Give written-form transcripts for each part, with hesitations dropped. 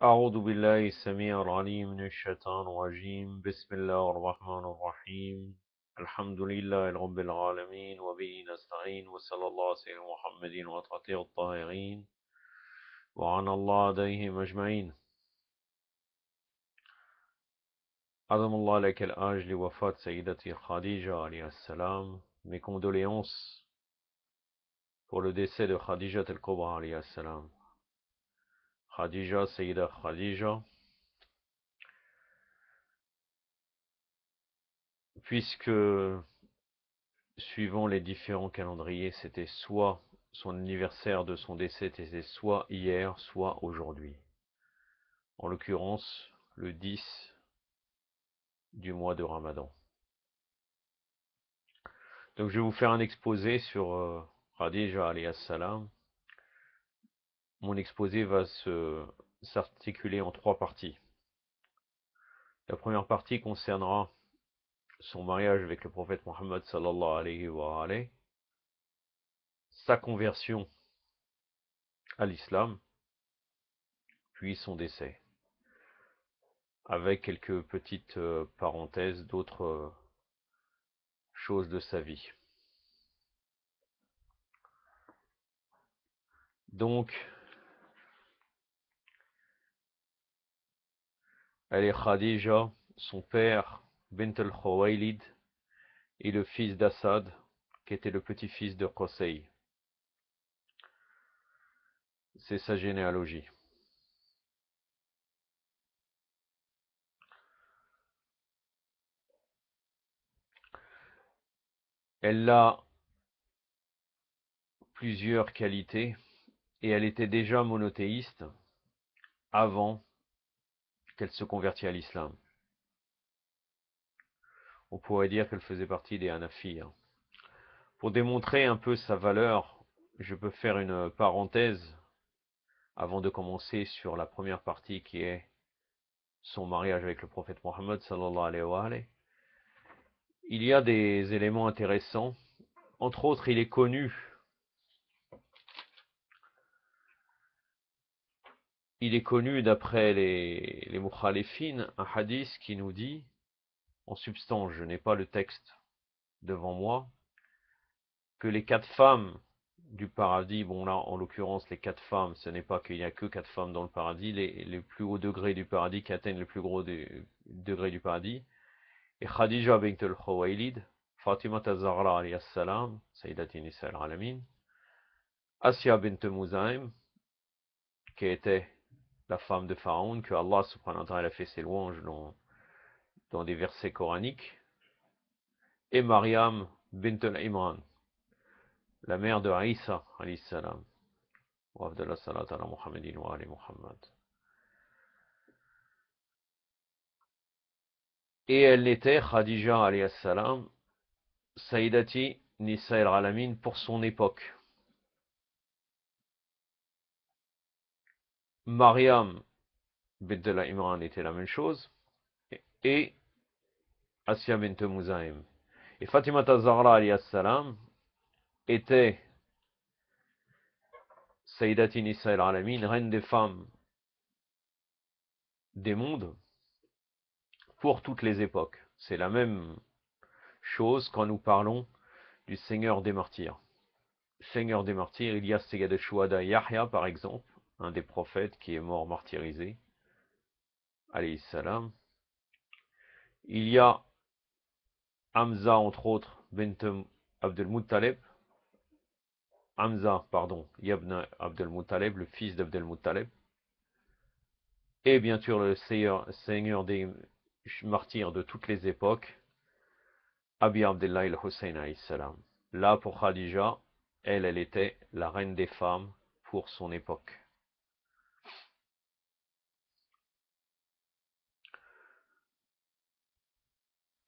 أعوذ بالله السميع العليم من الشيطان الرجيم بسم الله الرحمن الرحيم الحمد لله رب العالمين وبه نستعين وصلى الله على سيدنا محمد وعلى الطاهرين وعن الله عليهم أجمعين. عظم الله لك الأجر لوفاة سيدتي Khadija عليه السلام. Mes condoléances pour le décès de Khadija al-Kubra عليه السلام. Khadija, Sayyida Khadija, puisque suivant les différents calendriers, c'était soit son anniversaire de son décès était soit hier, soit aujourd'hui. En l'occurrence, le 10 du mois de Ramadan. Donc je vais vous faire un exposé sur Khadija alayhi salam. Mon exposé va s'articuler en trois parties. La première partie concernera son mariage avec le prophète Mohammed sallallahu alayhi wa alayhi, sa conversion à l'islam, puis son décès, avec quelques petites parenthèses d'autres choses de sa vie. Donc, elle est Khadija, son père, Bint al-Khuwaylid, et le fils d'Assad, qui était le petit-fils de Qusay. C'est sa généalogie. Elle a plusieurs qualités, et elle était déjà monothéiste avant qu'elle se convertisse à l'islam. On pourrait dire qu'elle faisait partie des Hanafis. Pour démontrer un peu sa valeur, je peux faire une parenthèse avant de commencer sur la première partie qui est son mariage avec le prophète Mohammed sallallahu alayhi wa alayhi. Il y a des éléments intéressants. Entre autres, il est connu d'après les mukhalifines, un hadith qui nous dit, en substance, je n'ai pas le texte devant moi, que les 4 femmes du paradis, bon là en l'occurrence les 4 femmes, ce n'est pas qu'il n'y a que 4 femmes dans le paradis, les plus hauts degrés du paradis qui atteignent le plus gros degrés du paradis, et Khadija bint al-Khuwaylid, Fatima az-Zahra alayhi salam, Sayyidati Nisa al-Alamin, Asya bint Muzaim, qui était la femme de Pharaon, que Allah subhanahu wa ta'ala a fait ses louanges dans des versets coraniques, et Maryam bint al-Imran, la mère de Isa alayhi salam. وأفضل الصلاة على محمد وآل محمد. Et elle était, Khadija alayhi salam, Sayyidati Nisa al-Alamin pour son époque. Maryam bint al-Imran était la même chose, et Asya bint Muzaim. Et Fatima az-Zahra alayhi salam était Sayyidati Nisa al-Alamin, reine des femmes des mondes, pour toutes les époques. C'est la même chose quand nous parlons du Seigneur des martyrs. Seigneur des martyrs, il y a Sayyid al-Shuhada Yahya par exemple, un des prophètes qui est mort martyrisé, alayhi salam. Il y a Hamza entre autres, bint Abdel Muttalib, Hamza, pardon, Ibn Abdel Muttalib, le fils d'Abdel Muttalib, et bien sûr le Seigneur des martyrs de toutes les époques, Abi Abdullah al-Hussein alayhi salam. Là pour Khadija, elle était la reine des femmes pour son époque.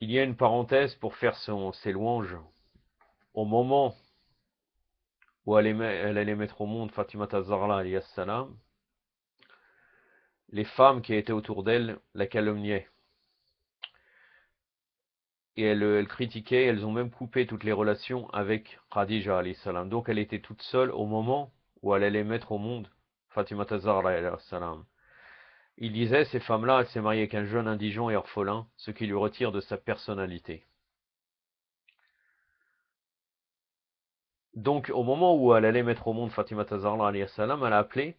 Il y a une parenthèse pour faire ses louanges. Au moment où elle allait mettre au monde Fatima az-Zahra alayhi salam, les femmes qui étaient autour d'elle la calomniaient. Et elles critiquaient, elles ont même coupé toutes les relations avec Khadija alayhi salam. Donc elle était toute seule au moment où elle allait mettre au monde Fatima az-Zahra alayhi salam. Il disait, ces femmes-là, elle s'est mariée avec un jeune indigent et orphelin, ce qui lui retire de sa personnalité. Donc, au moment où elle allait mettre au monde Fatima Tazarla alayhi salam, elle a appelé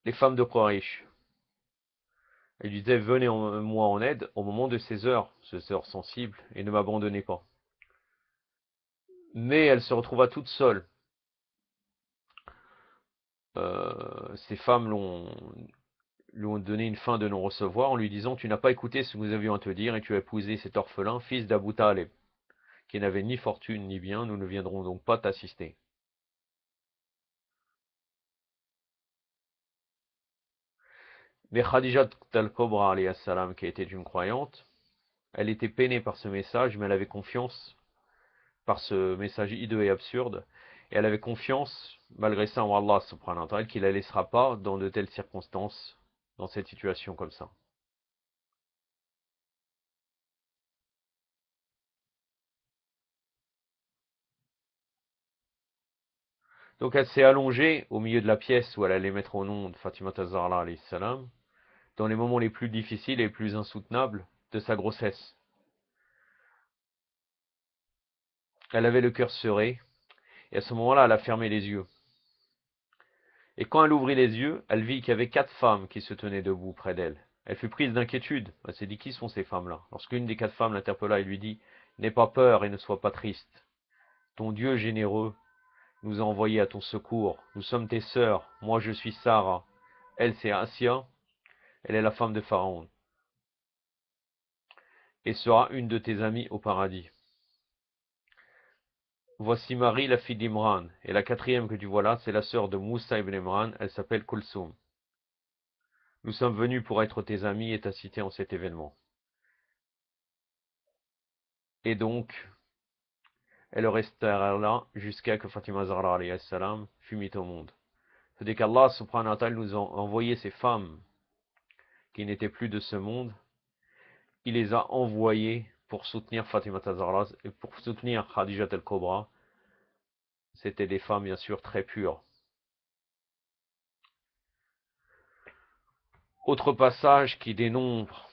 les femmes de Quraysh. Elle lui disait, venez moi en aide au moment de ces heures sensibles, et ne m'abandonnez pas. Mais elle se retrouva toute seule. Ces femmes lui ont donné une fin de non-recevoir en lui disant, tu n'as pas écouté ce que nous avions à te dire et tu as épousé cet orphelin, fils d'Abu Talib, qui n'avait ni fortune ni bien, nous ne viendrons donc pas t'assister. Mais Khadija al-Kubra, qui était une croyante, elle était peinée par ce message, mais elle avait confiance par ce message hideux et absurde, et elle avait confiance, malgré ça, en Allah subhanahu wa ta'ala, qu'il ne la laissera pas dans de telles circonstances, dans cette situation comme ça. Donc elle s'est allongée au milieu de la pièce où elle allait mettre au nom de Fatima Tazarla alayhi salam, dans les moments les plus difficiles et les plus insoutenables de sa grossesse. Elle avait le cœur serré, et à ce moment-là, elle a fermé les yeux. Et quand elle ouvrit les yeux, elle vit qu'il y avait 4 femmes qui se tenaient debout près d'elle. Elle fut prise d'inquiétude. Elle s'est dit, qui sont ces femmes-là? Lorsqu'une des 4 femmes l'interpella et lui dit, n'aie pas peur et ne sois pas triste. Ton Dieu généreux nous a envoyés à ton secours. Nous sommes tes sœurs. Moi, je suis Sarah. Elle, c'est Assia. Elle est la femme de Pharaon. Et sera une de tes amies au paradis. Voici Marie, la fille d'Imran. Et la 4e que tu vois là, c'est la sœur de Moussa ibn Imran. Elle s'appelle Kulsum. Nous sommes venus pour être tes amis et t'assister en cet événement. Et donc, elles restèrent là jusqu'à que Fatima Zahra alayhi salam fut mise au monde. C'est-à-dire qu'Allah subhanahu wa ta'ala nous a envoyé ces femmes qui n'étaient plus de ce monde. Il les a envoyées pour soutenir Fatima Zahra et pour soutenir Khadija al-Kubra. C'était des femmes bien sûr très pures. Autre passage qui démontre,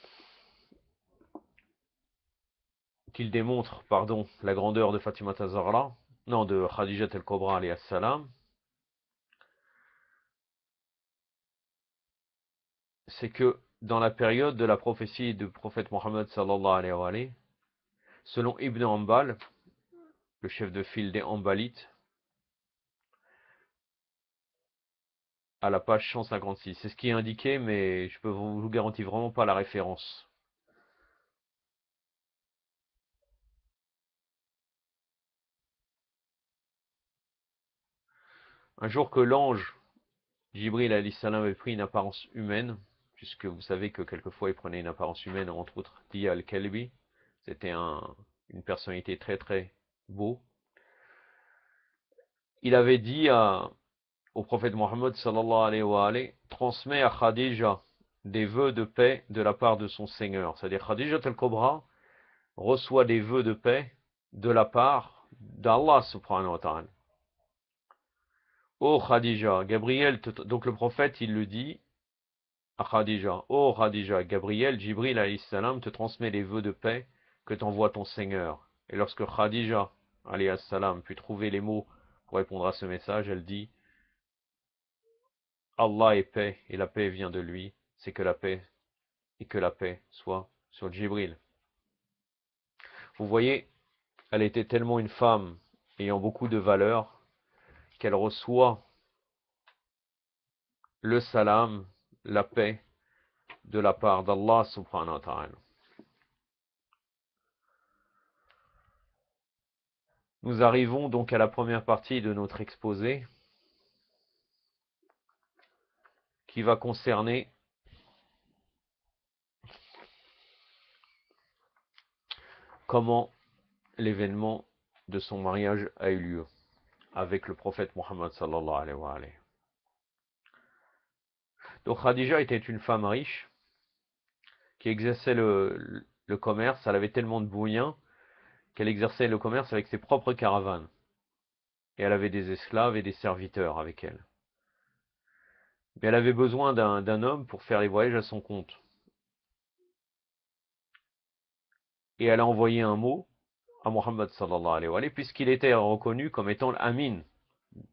la grandeur de Fatima Zahra, non, de Khadija al-Kubra alayhi salam, c'est que dans la période de la prophétie du prophète Mohammed sallallahu alayhi wa alayhi, selon Ibn Hanbal, le chef de file des Hanbalites, à la page 156. C'est ce qui est indiqué, mais je peux vous garantir vraiment pas la référence. Un jour que l'ange Jibril alayhi salam avait pris une apparence humaine, puisque vous savez que quelquefois il prenait une apparence humaine, entre autres Diya al-Kalbi, c'était une personnalité très très beau. Il avait dit au prophète Mohammed sallallahu alayhi wa alayhi, transmet à Khadija des vœux de paix de la part de son Seigneur. C'est-à-dire Khadija al-Kubra reçoit des vœux de paix de la part d'Allah subhanahu wa ta'ala. Oh Khadija, Gabriel, donc le prophète il le dit à Khadija, oh Khadija, Gabriel, Jibril alayhi salam te transmet les vœux de paix que t'envoie ton Seigneur. Et lorsque Khadija alayhi salam put trouver les mots pour répondre à ce message, elle dit, Allah est paix et la paix vient de lui, c'est que la paix et que la paix soit sur Jibril. Vous voyez, elle était tellement une femme ayant beaucoup de valeur qu'elle reçoit le salam, la paix de la part d'Allah subhanahu wa ta'ala. Nous arrivons donc à la première partie de notre exposé qui va concerner comment l'événement de son mariage a eu lieu avec le prophète Mohammed sallallahu alayhi wa alayhi. Donc Khadija était une femme riche qui exerçait le commerce. Elle avait tellement de moyens qu'elle exerçait le commerce avec ses propres caravanes. Et elle avait des esclaves et des serviteurs avec elle. Mais elle avait besoin d'un homme pour faire les voyages à son compte. Et elle a envoyé un mot à Mohammed sallallahu alayhi wa sallam, puisqu'il était reconnu comme étant l'amin,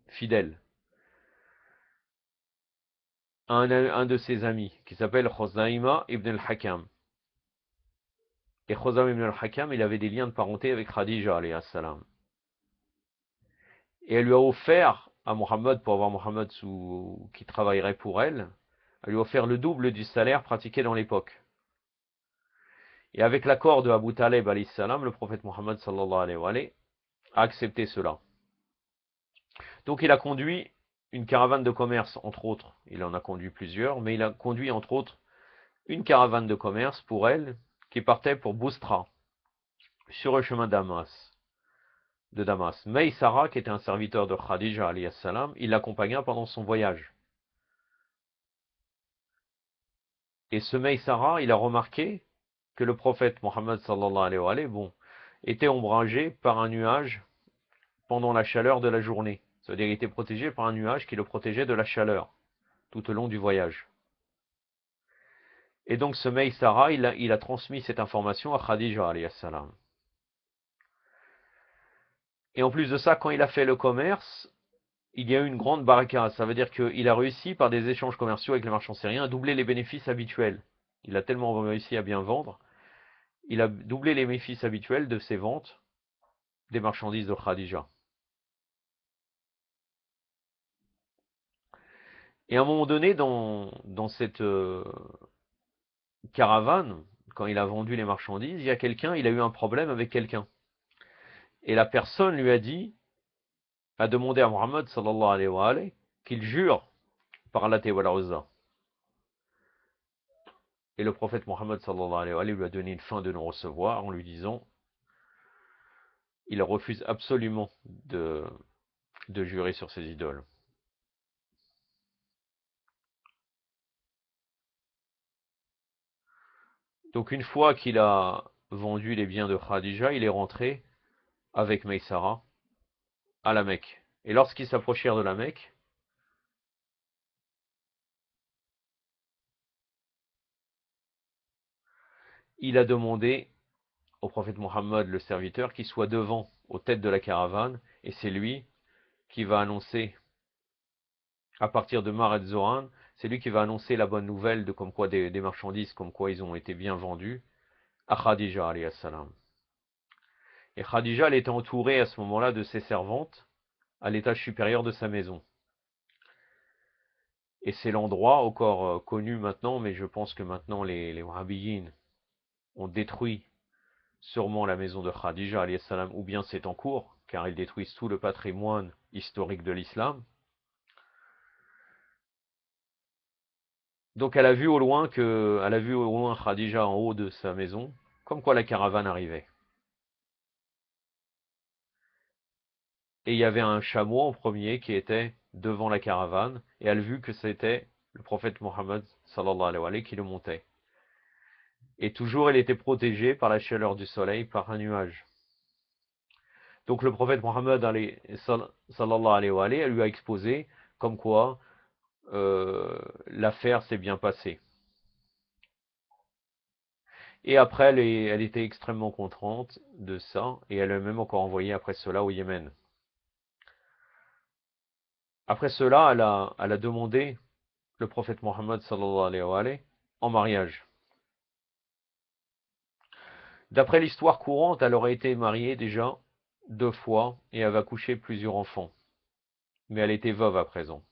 fidèle, un de ses amis, qui s'appelle Khuzaima ibn al-Hakam. Et Khuzaima ibn al-Hakam, il avait des liens de parenté avec Khadija alayhi salam. Et elle lui a offert à Mohammed, pour avoir Mohammed qui travaillerait pour elle, elle lui a offert le double du salaire pratiqué dans l'époque. Et avec l'accord de Abu Talib alayhi salam, le prophète Mohammed sallallahu alayhi wa sallam a accepté cela. Donc il a conduit une caravane de commerce, entre autres. Il en a conduit plusieurs, mais il a conduit entre autres une caravane de commerce pour elle, qui partait pour Boustra, sur le chemin de Damas. Maïsara, qui était un serviteur de Khadija alayhi salam, il l'accompagna pendant son voyage. Et ce Maïsara, il a remarqué que le prophète Mohammed sallallahu alayhi wa sallam, était ombragé par un nuage pendant la chaleur de la journée. C'est-à-dire qu'il était protégé par un nuage qui le protégeait de la chaleur tout au long du voyage. Et donc ce Maïsara, il a transmis cette information à Khadija alayhi salam. Et en plus de ça, quand il a fait le commerce, il y a eu une grande baraka. Ça veut dire qu'il a réussi par des échanges commerciaux avec les marchands syriens à doubler les bénéfices habituels. Il a tellement réussi à bien vendre, il a doublé les bénéfices habituels de ses ventes des marchandises de Khadija. Et à un moment donné, dans cette caravane, quand il a vendu les marchandises, il y a quelqu'un, il a eu un problème avec quelqu'un. Et la personne lui a demandé à Muhammad sallallahu alayhi wa sallam qu'il jure par Allah wa al-Uzza. Et le prophète Muhammad sallallahu alayhi wa sallam lui a donné une fin de non-recevoir en lui disant, il refuse absolument de jurer sur ses idoles. Donc une fois qu'il a vendu les biens de Khadija, il est rentré avec Maïsara à la Mecque. Et lorsqu'ils s'approchèrent de la Mecque, il a demandé au prophète Mohammed, le serviteur, qu'il soit devant, aux têtes de la caravane, et c'est lui qui va annoncer, à partir de Mar et Zoran, c'est lui qui va annoncer la bonne nouvelle de comme quoi des marchandises, comme quoi ils ont été bien vendus, à Khadija alayhi salam. Et Khadija, elle était entourée à ce moment-là de ses servantes, à l'étage supérieur de sa maison. Et c'est l'endroit encore connu maintenant, mais je pense que maintenant les Wahhabiyyin ont détruit sûrement la maison de Khadija alayhi salam, ou bien c'est en cours, car ils détruisent tout le patrimoine historique de l'islam. Donc elle a vu au loin Khadija en haut de sa maison, comme quoi la caravane arrivait. Et il y avait un chameau en premier qui était devant la caravane, et elle a vu que c'était le prophète Mohammed sallallahu alayhi wa sallam qui le montait. Et toujours elle était protégée par la chaleur du soleil, par un nuage. Donc le prophète Mohammed sallallahu alayhi wa sallam lui a exposé comme quoi l'affaire s'est bien passée. Et après, elle était extrêmement contente de ça, et elle a même encore envoyé après cela au Yémen. Après cela, elle a demandé le prophète Mohammed sallallahu alayhi wa sallam en mariage. D'après l'histoire courante, elle aurait été mariée déjà 2 fois et avait accouché plusieurs enfants. Mais elle était veuve à présent.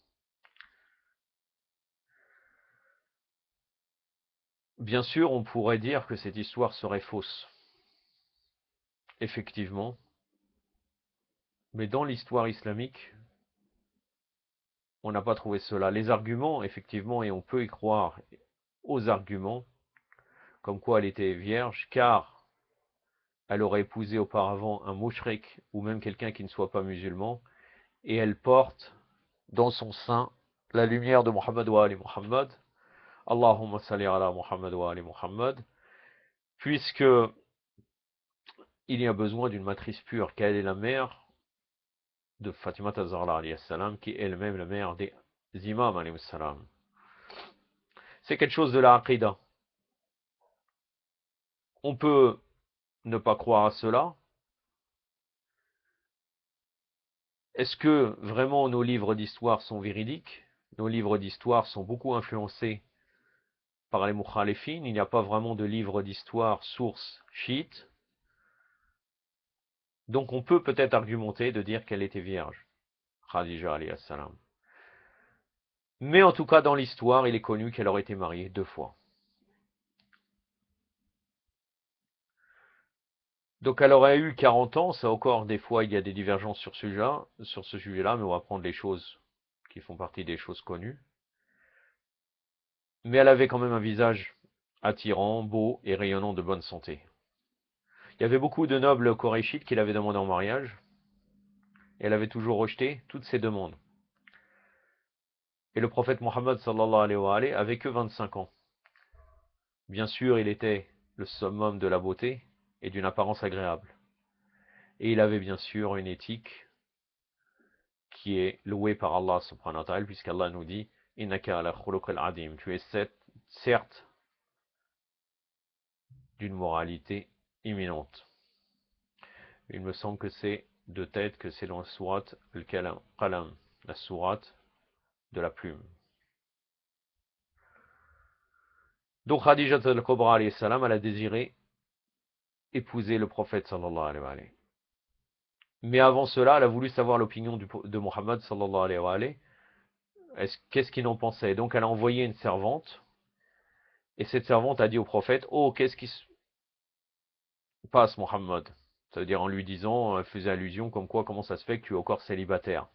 Bien sûr, on pourrait dire que cette histoire serait fausse. Effectivement. Mais dans l'histoire islamique, on n'a pas trouvé cela. Les arguments, effectivement, et on peut y croire aux arguments, comme quoi elle était vierge, car elle aurait épousé auparavant un mouchrik ou même quelqu'un qui ne soit pas musulman, et elle porte dans son sein la lumière de Muhammad wa ali Muhammad. Allahumma salli ala Muhammad wa ali Muhammad, puisque il y a besoin d'une matrice pure, qu'elle est la mère de Fatima Zahra alayhi salam, qui est elle-même la mère des imams alayhi salam. C'est quelque chose de la aqidah. On peut ne pas croire à cela. Est-ce que vraiment nos livres d'histoire sont véridiques? Nos livres d'histoire sont beaucoup influencés par les mukhalifin. Il n'y a pas vraiment de livre d'histoire source chiite. Donc on peut peut-être argumenter de dire qu'elle était vierge, Khadija alayhi salam. Mais en tout cas, dans l'histoire, il est connu qu'elle aurait été mariée 2 fois. Donc elle aurait eu 40 ans, ça encore, des fois, il y a des divergences sur ce sujet-là, mais on va prendre les choses qui font partie des choses connues. Mais elle avait quand même un visage attirant, beau et rayonnant de bonne santé. Il y avait beaucoup de nobles Korachites qui l'avaient demandé en mariage, et elle avait toujours rejeté toutes ses demandes. Et le prophète Mohammed sallallahu alayhi wa alayhi avait que 25 ans. Bien sûr, il était le summum de la beauté et d'une apparence agréable. Et il avait bien sûr une éthique qui est louée par Allah subhanahu wa ta'ala, puisqu'Allah nous dit Innaka ala khuluqil adim. Tu es certes d'une moralité imminente. Il me semble que c'est de tête que c'est dans la sourate al-Qalam, la sourate de la plume. Donc Khadija al-Kubra alayhi salam, elle a désiré épouser le prophète sallallahu alayhi wa alayhi. Mais avant cela, elle a voulu savoir l'opinion de Mohammed sallallahu alayhi wa alayhi. Qu'est-ce qu'il en pensait? Donc elle a envoyé une servante, et cette servante a dit au prophète, oh, qu'est-ce qui se passe, Mohammed? C'est-à-dire en lui disant, elle faisait allusion comme quoi, comment ça se fait que tu es encore célibataire?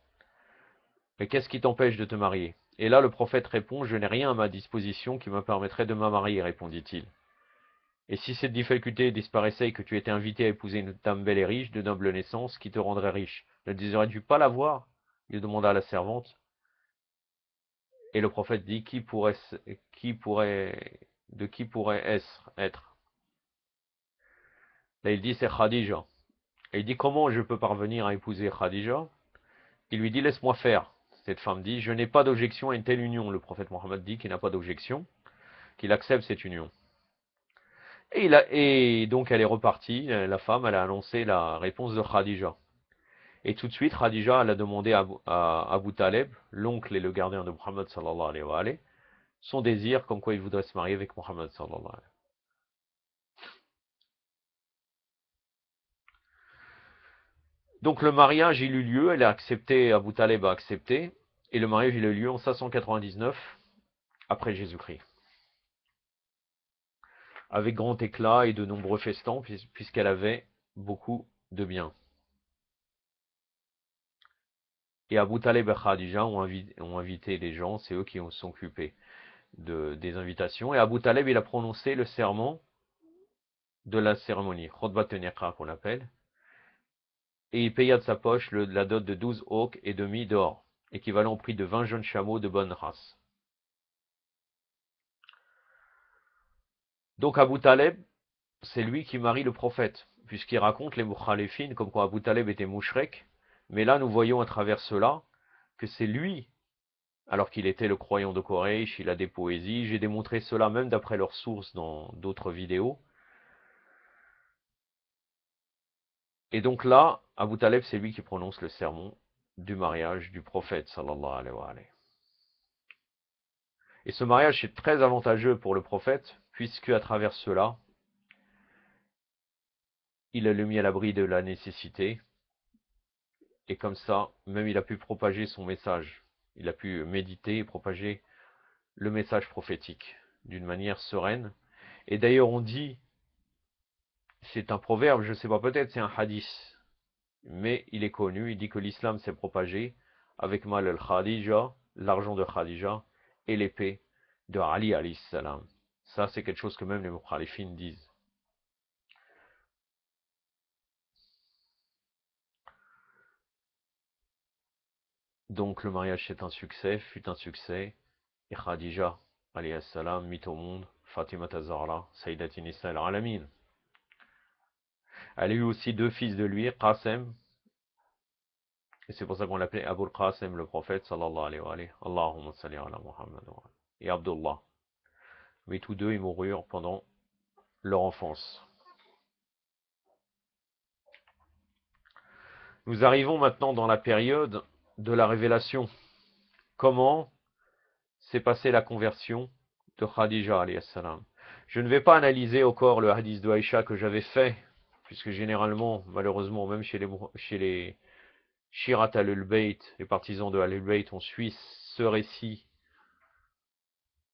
Mais qu'est-ce qui t'empêche de te marier? Et là, le prophète répond, je n'ai rien à ma disposition qui me permettrait de me marier, répondit-il. Et si cette difficulté disparaissait et que tu étais invité à épouser une dame belle et riche, de noble naissance, qui te rendrait riche, ne désirais-tu pas la voir? Il demanda à la servante. Et le prophète dit, de qui pourrait-ce être? Là, il dit, c'est Khadija. Et il dit, comment je peux parvenir à épouser Khadija? Il lui dit, laisse-moi faire. Cette femme dit, je n'ai pas d'objection à une telle union. Le prophète Mohammed dit qu'il n'a pas d'objection, qu'il accepte cette union. Et donc elle est repartie, la femme, elle a annoncé la réponse de Khadija. Et tout de suite, Khadija, elle a demandé à Abu Taleb, l'oncle et le gardien de Mohammed sallallahu alayhi wa alayhi, son désir comme quoi il voudrait se marier avec Mohammed sallallahu alayhi wa alayhi. Donc le mariage, il eut lieu, elle a accepté, Abu Taleb a accepté, et le mariage, il a eu lieu en 599 après Jésus-Christ. Avec grand éclat et de nombreux festons, puisqu'elle avait beaucoup de biens. Et Abu Taleb et Khadija ont invité les gens, c'est eux qui sont occupés des invitations. Et Abu Taleb, il a prononcé le serment de la cérémonie, Khutbat Niqah qu'on appelle, et il paya de sa poche la dot de 12 auques et demi d'or, équivalent au prix de 20 jeunes chameaux de bonne race. Donc Abu Taleb, c'est lui qui marie le prophète, puisqu'il raconte les mukhalifin, comme quoi Abu Taleb était mouchrek, mais là nous voyons à travers cela que c'est lui, alors qu'il était le croyant de Quraysh, il a des poésies, j'ai démontré cela même d'après leurs sources dans d'autres vidéos. Et donc là, Abu Taleb, c'est lui qui prononce le sermon du mariage du prophète, sallallahu alayhi wa alayhi. Et ce mariage est très avantageux pour le prophète, puisque à travers cela, il le mis à l'abri de la nécessité, et comme ça, même il a pu propager son message. Il a pu méditer et propager le message prophétique d'une manière sereine. Et d'ailleurs, on dit, c'est un proverbe, je ne sais pas, peut-être c'est un hadith, mais il est connu, il dit que l'islam s'est propagé avec mal al-Khadija, l'argent de Khadija, et l'épée de Ali alayhi salam. Ça, c'est quelque chose que même les mukhalifin disent. Donc le mariage c'est un succès, fut un succès, et Khadija alayhi salam mit au monde Fatima Zahra, Sayyidati Nisa al-Alamin. Elle a eu aussi 2 fils de lui, Qasem, et c'est pour ça qu'on l'appelait Abu al-Qasim, le prophète, sallallahu alayhi wa alayhi, Allahumma salli ala Muhammad, et Abdullah. mais tous deux ils moururent pendant leur enfance. Nous arrivons maintenant dans la période de la révélation. Comment s'est passée la conversion de Khadija alayhi salam? Je ne vais pas analyser encore le hadith de Aïcha que j'avais fait, puisque généralement, malheureusement, même chez les Shirat al-Bayt, les partisans de al-Bayt, on suit ce récit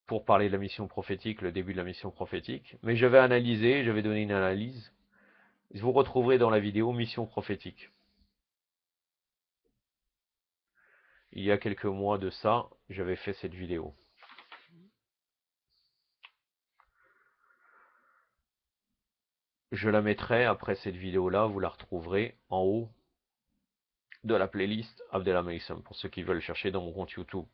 pour parler de la mission prophétique, le début de la mission prophétique. Mais je vais analyser, je vais donner une analyse. Vous retrouverez dans la vidéo mission prophétique. Il y a quelques mois de ça, j'avais fait cette vidéo. Je la mettrai après cette vidéo-là, vous la retrouverez en haut de la playlist Abdellah Maïsam, pour ceux qui veulent chercher dans mon compte YouTube.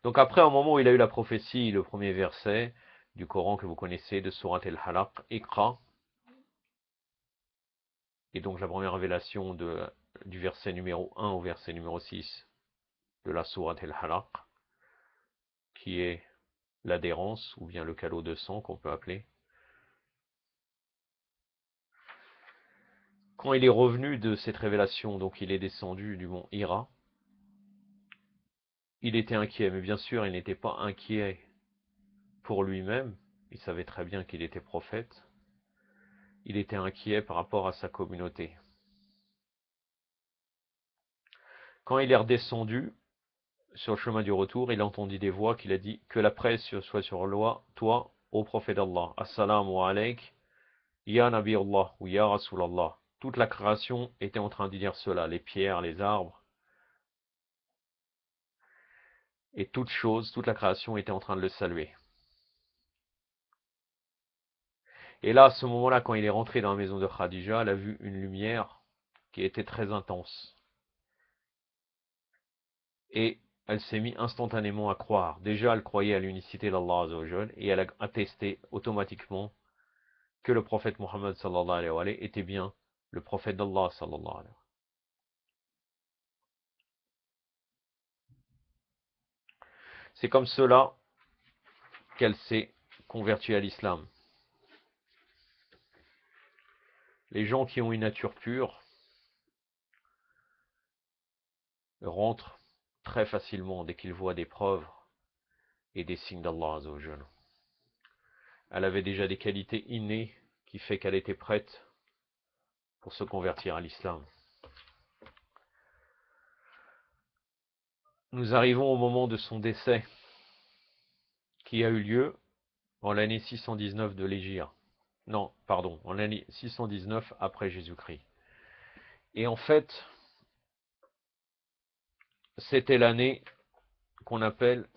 Donc après, au moment où il a eu la prophétie, le premier verset du Coran que vous connaissez, de Surat al-Halaq, Iqra, et donc la première révélation du verset numéro 1 au verset numéro 6 de la Surat al-Halaq, qui est l'adhérence, ou bien le calot de sang qu'on peut appeler. Quand il est revenu de cette révélation, donc il est descendu du mont Hira, il était inquiet, mais bien sûr il n'était pas inquiet pour lui-même, il savait très bien qu'il était prophète, il était inquiet par rapport à sa communauté. Quand il est redescendu sur le chemin du retour, il entendit des voix qu'il a dit que la presse soit sur toi, ô prophète d'Allah. Assalamu alayk, ya Nabi Allah ou ya Rasulallah. Toute la création était en train de dire cela, les pierres, les arbres, et toute chose, toute la création était en train de le saluer. Et là, à ce moment-là, quand il est rentré dans la maison de Khadija, il a vu une lumière qui était très intense. Et elle s'est mise instantanément à croire. Déjà, elle croyait à l'unicité d'Allah Azzawajal, et elle a attesté automatiquement que le prophète Mohammed sallallahu alayhi wa sallam était bien le prophète d'Allah sallallahu alayhi wa sallam. C'est comme cela qu'elle s'est convertie à l'islam. Les gens qui ont une nature pure rentrent très facilement dès qu'ils voient des preuves et des signes d'Allah Azzawajal. Elle avait déjà des qualités innées qui fait qu'elle était prête pour se convertir à l'islam. Nous arrivons au moment de son décès, qui a eu lieu en l'année 619 de l'Hégire. Non, pardon, en l'année 619 après Jésus-Christ. Et en fait, c'était l'année qu'on appelle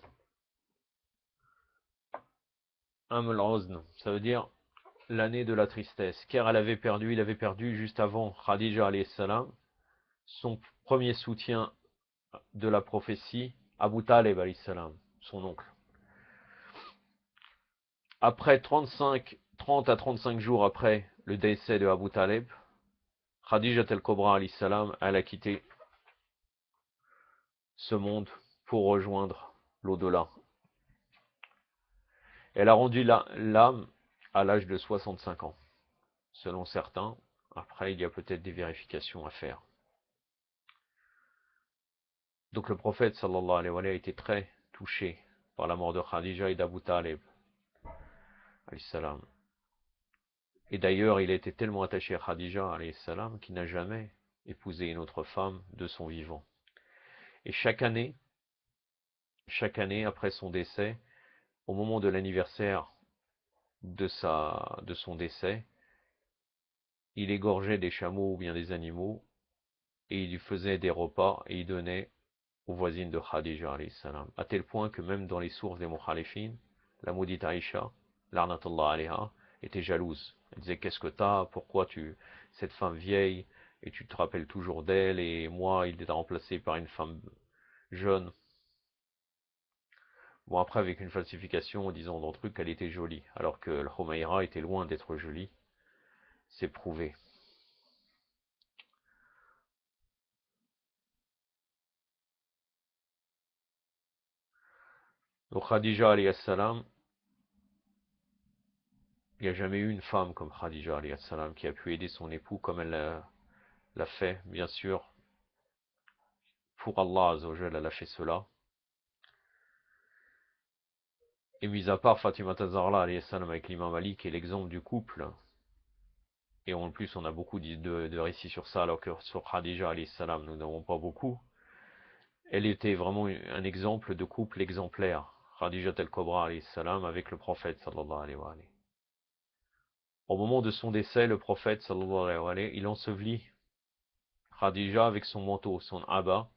Amul Huzn, ça veut dire l'année de la tristesse, car il avait perdu juste avant Khadija alayhi salam, son premier soutien de la prophétie, Abu Talib alayhi salam, son oncle. Après 30 à 35 jours après le décès de Abu Talib, Khadija al-Kubra alayhi salam, elle a quitté ce monde pour rejoindre l'au-delà. Elle a rendu l'âme à l'âge de 65 ans, selon certains. Après, il y a peut-être des vérifications à faire. Donc le prophète sallallahu alayhi wa sallam a été très touché par la mort de Khadija et d'Abu Talib alayhi salam. Et d'ailleurs, il a été tellement attaché à Khadija alayhi salam qu'il n'a jamais épousé une autre femme de son vivant. Et chaque année après son décès, au moment de l'anniversaire de son décès, il égorgeait des chameaux ou bien des animaux et il lui faisait des repas et il donnait aux voisines de Khadija alayhi salam. À tel point que même dans les sources des Mukhalifin, la maudite Aïcha, l'arnatullah alayha, était jalouse. Elle disait qu'est-ce que t'as, pourquoi cette femme vieille, et tu te rappelles toujours d'elle, et moi il est remplacé par une femme jeune. Bon après avec une falsification en disant dans le truc qu'elle était jolie, alors que le Humayra était loin d'être jolie, c'est prouvé. Donc Khadija alayhi salam, il n'y a jamais eu une femme comme Khadija alayhi salam qui a pu aider son époux comme elle l'a fait, bien sûr. Pour Allah Azza wa Jalla, elle a fait cela. Et mis à part Fatima Zahra alayhi salam avec l'imam Ali, qui est l'exemple du couple, et en plus on a beaucoup de récits sur ça, alors que sur Khadija alayhi salam nous n'avons pas beaucoup. Elle était vraiment un exemple de couple exemplaire, Khadija al-Kubra alayhi salam avec le prophète sallallahu alayhi wa alayhi. Au moment de son décès, le prophète sallallahu alayhi wa alayhi, il ensevelit Khadija avec son manteau, son abba,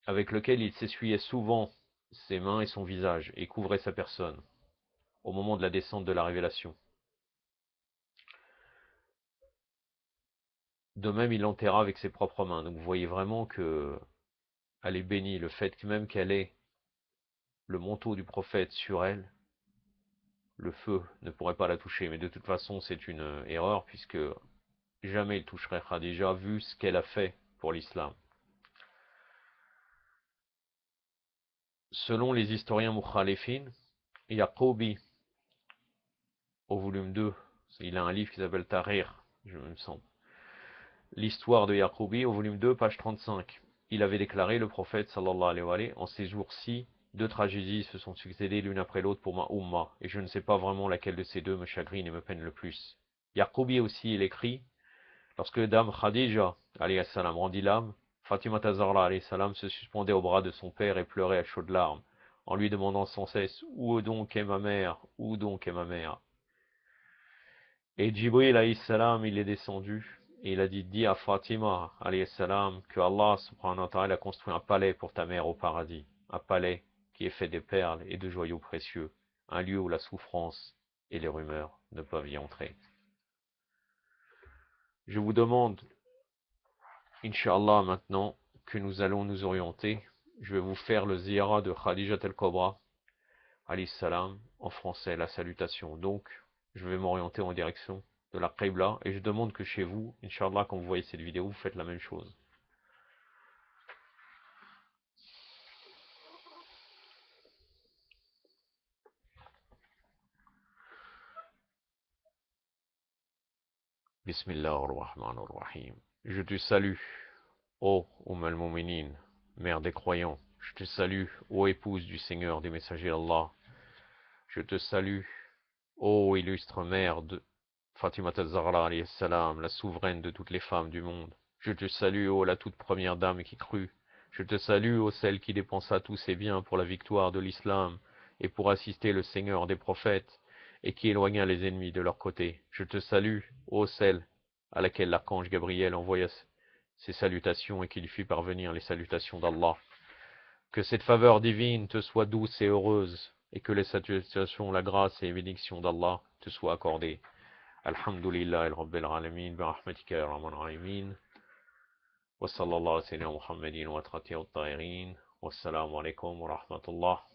avec lequel il s'essuyait souvent ses mains et son visage, et couvrait sa personne, au moment de la descente de la révélation. De même, il l'enterra avec ses propres mains. Donc vous voyez vraiment que elle est bénie, le fait que même qu'elle ait le manteau du prophète sur elle, le feu ne pourrait pas la toucher. Mais de toute façon, c'est une erreur, puisque jamais il toucherait Khadija, vu ce qu'elle a fait pour l'islam. Selon les historiens mukhalifin, Yaqoubi, au volume 2, il a un livre qui s'appelle Tahrir, je me semble. L'histoire de Yaqoubi, au volume 2, page 35. Il avait déclaré, le prophète, sallallahu alayhi wa alayhi, en ces jours-ci, deux tragédies se sont succédées l'une après l'autre pour ma Ummah, et je ne sais pas vraiment laquelle de ces deux me chagrine et me peine le plus. Yaqoubi aussi, il écrit, lorsque Dame Khadija, alayhi salam, rendit l'âme, Fatima Zahra, alayhi salam, se suspendait au bras de son père et pleurait à chaudes larmes, en lui demandant sans cesse, où donc est ma mère? Où donc est ma mère? Et Jibril alayhi salam, il est descendu et il a dit, dis à Fatima alayhi salam que Allah subhanahu wa ta'ala a construit un palais pour ta mère au paradis, un palais qui est fait de perles et de joyaux précieux, un lieu où la souffrance et les rumeurs ne peuvent y entrer. Je vous demande, Inch'Allah, maintenant que nous allons nous orienter, je vais vous faire le ziyara de Khadija al-Kubra alayhi salam, en français, la salutation. Donc, je vais m'orienter en direction de la Qibla, et je demande que chez vous, Inch'Allah, quand vous voyez cette vidéo, vous faites la même chose. Bismillah ar-Rahman ar-Rahim. Je te salue, ô al-Mu'minin, mère des croyants. Je te salue, ô épouse du Seigneur des messagers Allah. Je te salue, ô illustre mère de Fatima Zahra alayhi salam, la souveraine de toutes les femmes du monde. Je te salue, ô la toute première dame qui crut. Je te salue, ô celle qui dépensa tous ses biens pour la victoire de l'islam et pour assister le Seigneur des prophètes et qui éloigna les ennemis de leur côté. Je te salue, ô celle à laquelle l'archange Gabriel envoya ses salutations et qui lui fit parvenir les salutations d'Allah. Que cette faveur divine te soit douce et heureuse et que les salutations, la grâce et les bénédictions d'Allah te soient accordées. Alhamdulillah Rabbil Alamin, bi rahmatika ya arhamar rahimin. وصلى الله على سيدنا محمد وأترته الطاهرين والسلام عليكم ورحمة الله